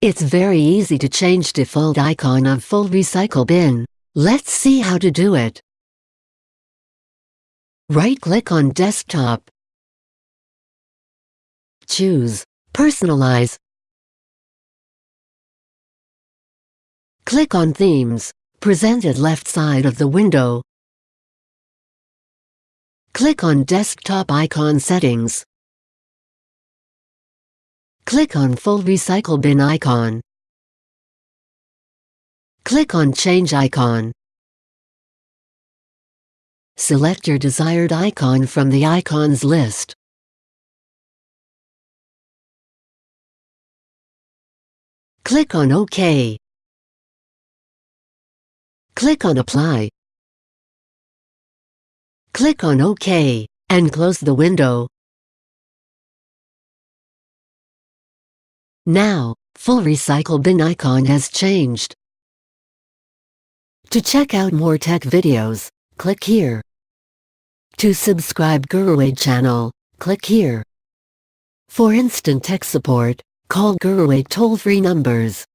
It's very easy to change default icon of full recycle bin. Let's see how to do it. Right-click on Desktop. Choose Personalize. Click on Themes, presented left side of the window. Click on Desktop Icon Settings. Click on Full Recycle Bin icon. Click on Change icon. Select your desired icon from the icons list. Click on OK. Click on Apply. Click on OK, and close the window. Now, full recycle bin icon has changed. To check out more tech videos, click here. To subscribe GuruAid channel, click here. For instant tech support, call GuruAid toll-free numbers